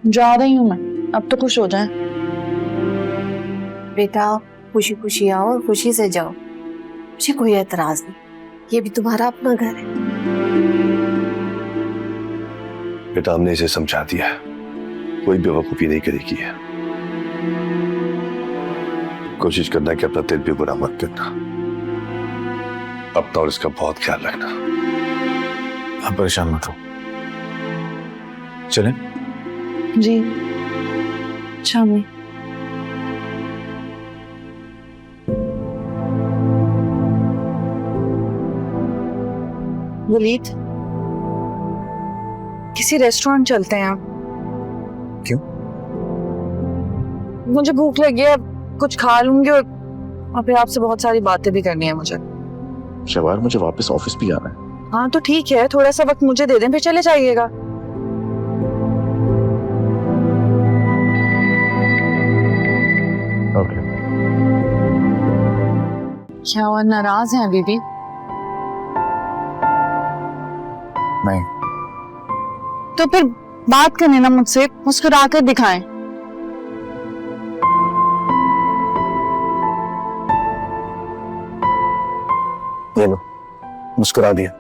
जा रही हूँ मैं, अब तो खुश हो जाए। बेटा खुशी खुशी आओ और खुशी से जाओ, मुझे कोई एतराज नहीं, ये भी तुम्हारा अपना घर है। बेटा हमने इसे समझा दिया है, कोई बेवकूफी नहीं करेगी है। कोशिश करना कि अपना दिल भी बुरा मत करना, अपना और इसका बहुत ख्याल रखना। आप परेशान मत हो, चलें? जी शामी। वलीद, किसी रेस्टोरेंट चलते हैं आप? क्यों? मुझे भूख लगी है, कुछ खा लूंगी और फिर आपसे बहुत सारी बातें भी करनी है मुझे। शहवार मुझे वापस ऑफिस भी आना है। हाँ तो ठीक है, थोड़ा सा वक्त मुझे दे दें फिर चले जाइएगा। ओके। क्या हुआ, नाराज हैं अभी भी? नहीं। तो फिर बात करने ना मुझसे, मुस्कुरा कर दिखाएं। ये लो, मुस्कुरा दिया।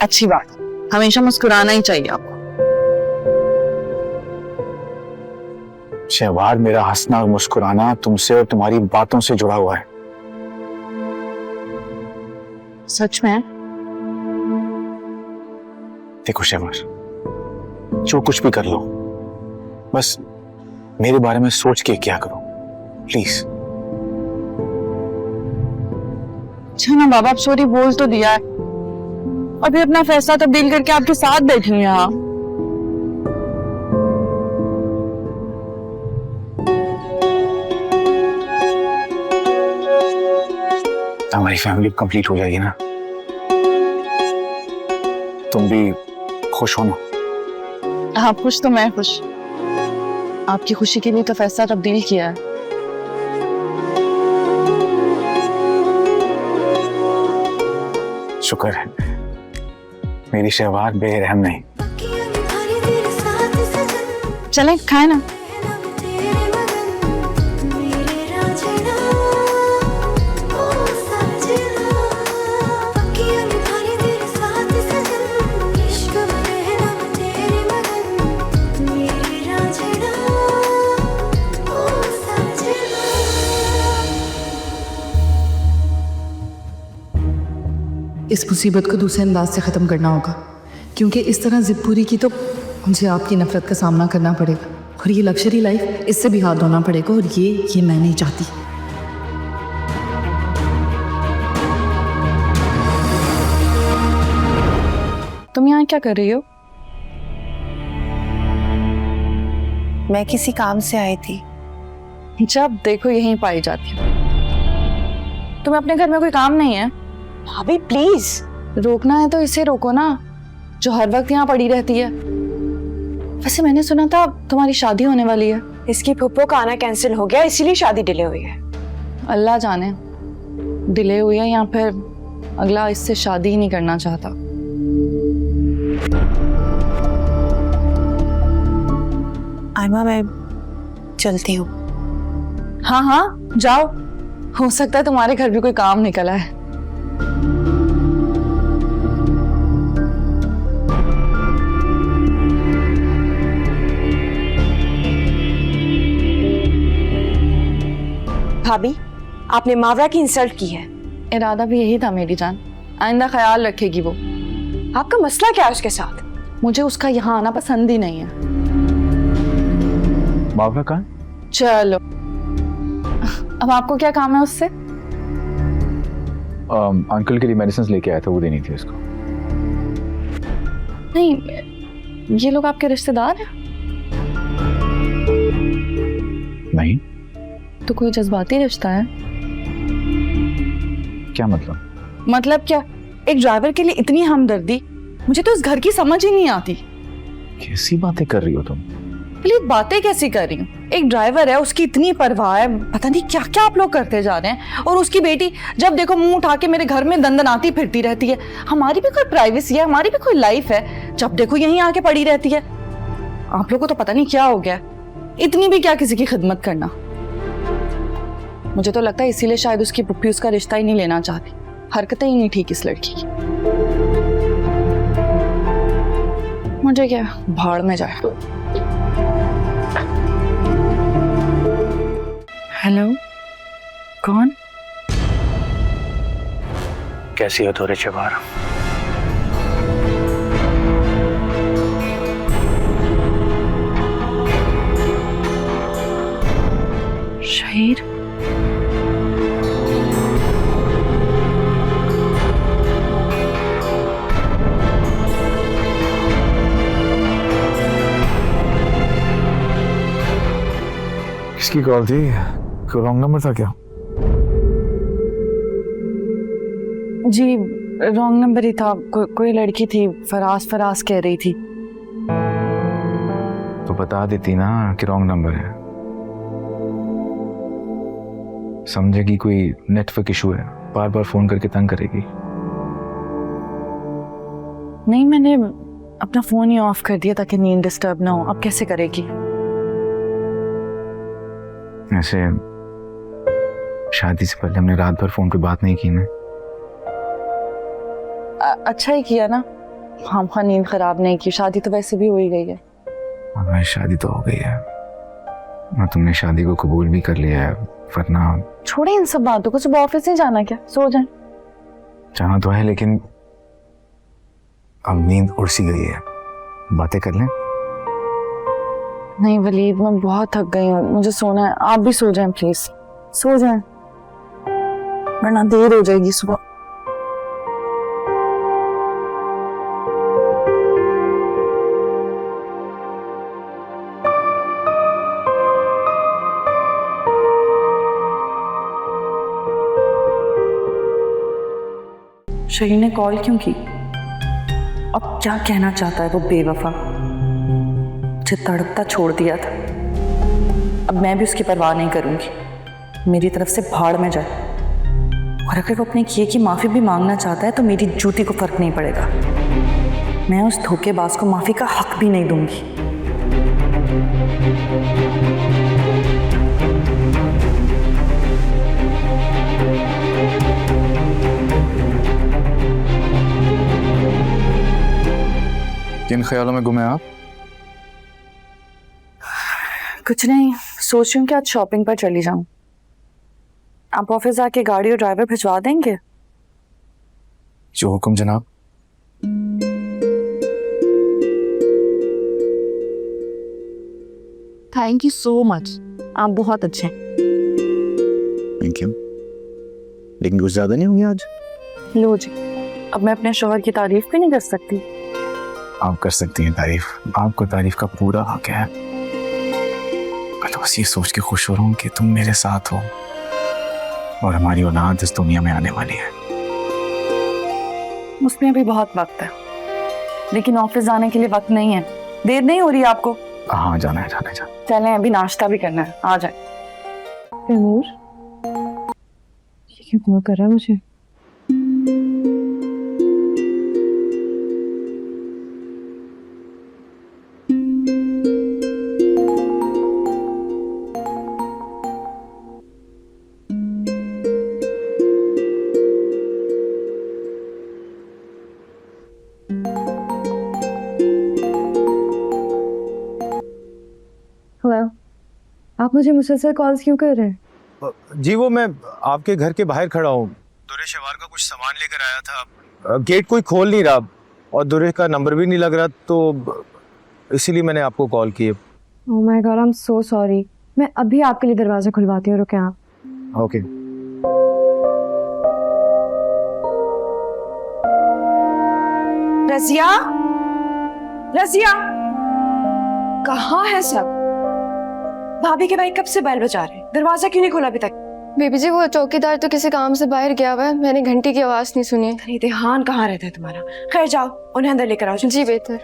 अच्छी बात, हमेशा मुस्कुराना ही चाहिए आपको। शहवार, मेरा हंसना और मुस्कुराना तुमसे और तुम्हारी बातों से जुड़ा हुआ है। सच में? देखो शहवार, जो कुछ भी कर लो, बस मेरे बारे में सोच के क्या करो प्लीज। अच्छा ना बाबा, अब सॉरी बोल तो दिया है और फिर अपना फैसला तब्दील करके आपके साथ बैठी हूँ यहाँ। हमारी फैमिली कंप्लीट हो जाएगी ना, तुम भी खुश हो ना? आप खुश तो मैं खुश। आपकी खुशी के लिए तो फैसला तब्दील किया है। शुक्र है, मेरी शहवार बेरहम नहीं। चलें खाए ना। इस मुसीबत को दूसरे अंदाज से ख़त्म करना होगा, क्योंकि इस तरह जिद पूरी की तो मुझे आपकी नफरत का सामना करना पड़ेगा और ये लग्जरी लाइफ, इससे भी हाथ धोना पड़ेगा और ये मैं नहीं चाहती। तुम यहाँ क्या कर रही हो? मैं किसी काम से आई थी। जब देखो यहीं पाई जाती हो। तुम्हें अपने घर में कोई काम नहीं है? भाभी प्लीज। रोकना है तो इसे रोको ना, जो हर वक्त यहाँ पड़ी रहती है। वैसे मैंने सुना था तुम्हारी शादी होने वाली है। इसकी फुप्पो का आना कैंसिल हो गया, इसीलिए शादी डिले हुई है। अल्लाह जाने डिले हुई है या फिर अगला इससे शादी ही नहीं करना चाहता। आयमा मैं चलती हूँ। हाँ हाँ जाओ, हो सकता है तुम्हारे घर भी कोई काम निकला है। भाभी आपने मावरा की इंसल्ट की है। इरादा भी यही था मेरी जान, आइंदा ख्याल रखेगी वो। आपका मसला क्या है उसके साथ? मुझे उसका यहाँ आना पसंद ही नहीं है। मावरा कहाँ? चलो अब आपको क्या काम है उससे? अंकल के लिए मेडिसिन लेके आया था, वो देनी थी उसको। नहीं, ये लोग आपके रिश्तेदार हैं? नहीं। तो कोई जज्बाती रिश्ता है? क्या मतलब? मतलब क्या, एक ड्राइवर के लिए इतनी हमदर्दी, मुझे तो इस घर की समझ ही नहीं आती। कैसी बातें कर रही हो तुम? प्लीज बातें कैसी कर रही हूँ? एक ड्राइवर है, उसकी इतनी परवाह है, पता नहीं क्या क्या आप लोग करते जा रहे हैं। और उसकी बेटी जब देखो मुंह उठा के मेरे घर में दंदनाती फिरती रहती है। हमारी भी कोई प्राइवेसी है, हमारी भी कोई लाइफ है, जब देखो यहीं आके पड़ी रहती है। आप लोगों को तो पता नहीं क्या हो गया, इतनी भी क्या किसी की खिदमत करना। मुझे तो लगता है इसीलिए शायद उसकी पुप्पी उसका रिश्ता ही नहीं लेना चाहती। हरकतें ही नहीं ठीक इस लड़की की। मुझे क्या, भाड़ में जाए। हेलो, कौन? कैसी हो थोड़े शबार? शहीर, किसकी कॉल थी? कोई रॉन्ग नंबर था क्या? जी रॉन्ग नंबर ही था। कोई लड़की थी, फराज कह रही थी। तो बता देती ना कि रॉन्ग नंबर है। समझेगी कोई नेटवर्क इशू है, बार बार फोन करके तंग करेगी। नहीं, मैंने अपना फोन ही ऑफ कर दिया ताकि नींद डिस्टर्ब ना हो। अब कैसे करेगी? ऐसे शादी से पहले हमने रात भर फोन पे बात नहीं की ना। अच्छा ही किया ना, हम नींद खराब नहीं की। शादी तो वैसे भी हो ही गई है। हमारी शादी तो हो गई है और तुमने शादी को कबूल भी कर लिया है, वरना छोड़े इन सब बातों को। सुबह ऑफिस नहीं जाना क्या? सो जाए। जाना तो है, लेकिन अब नींद उड़ सी गई है। बातें कर लें? नहीं वलीद, मैं बहुत थक गई हूँ, मुझे सोना है। आप भी सो जाएं प्लीज, सो जाएं, वरना देर हो जाएगी सुबह। शहीर ने कॉल क्यों की? अब क्या कहना चाहता है वो बेवफा? मुझे तड़पता छोड़ दिया था, अब मैं भी उसकी परवाह नहीं करूंगी। मेरी तरफ से भाड़ में जाए। और अगर वो अपने किए की माफी भी मांगना चाहता है तो मेरी जूती को फर्क नहीं पड़ेगा। मैं उस धोखेबाज को माफी का हक भी नहीं दूंगी। किन ख्यालों में गुमे आप? कुछ नहीं, सोच रही हूँ कि आज शॉपिंग पर चली जाऊं। आप ऑफिस आके गाड़ी और ड्राइवर भिजवा देंगे? जो हुक्म जनाब। थैंक यू सो मच, आप बहुत अच्छे हैं। थैंक यू, लेकिन कुछ ज्यादा नहीं होंगे आज? लो जी, अब मैं अपने शौहर की तारीफ भी नहीं कर सकती। आप कर सकती हैं तारीफ, आपको तारीफ का पूरा हक है। मैं तो बस ये सोच के खुश हो रहा हूँ कि तुम मेरे साथ हो और हमारी औलाद इस दुनिया में आने वाली है। उसमें भी बहुत वक्त है, लेकिन ऑफिस जाने के लिए वक्त नहीं है। देर नहीं हो रही आपको? हाँ जाना है, जाना है, जाना। चलें, अभी नाश्ता भी करना है, आ जाए। तैमूर, ये क्यों कॉल कर रहा है मुझे? हेलो, आप मुझे मुसलसल कॉल्स क्यों कर रहे हैं? जी वो मैं आपके घर के बाहर खड़ा हूँ। दुरे शवार का कुछ सामान लेकर आया था, गेट कोई खोल नहीं रहा और दुरे का नंबर भी नहीं लग रहा, तो इसीलिए मैंने आपको कॉल की। Oh my God, I am so sorry. मैं अभी आपके लिए दरवाजा खुलवाती हूँ, रुके आप। ओके। रजिया, रजिया, कहाँ है सब? भाभी के भाई कब से बैल बजा रहे हैं, दरवाजा क्यों नहीं खोला अभी तक? बेबी जी वो चौकीदार तो किसी काम से बाहर गया हुआ है, मैंने घंटी की आवाज नहीं सुनी। अरे देहान कहाँ रहता है तुम्हारा? खैर जाओ, उन्हें अंदर लेकर आओ। जी बेहतर।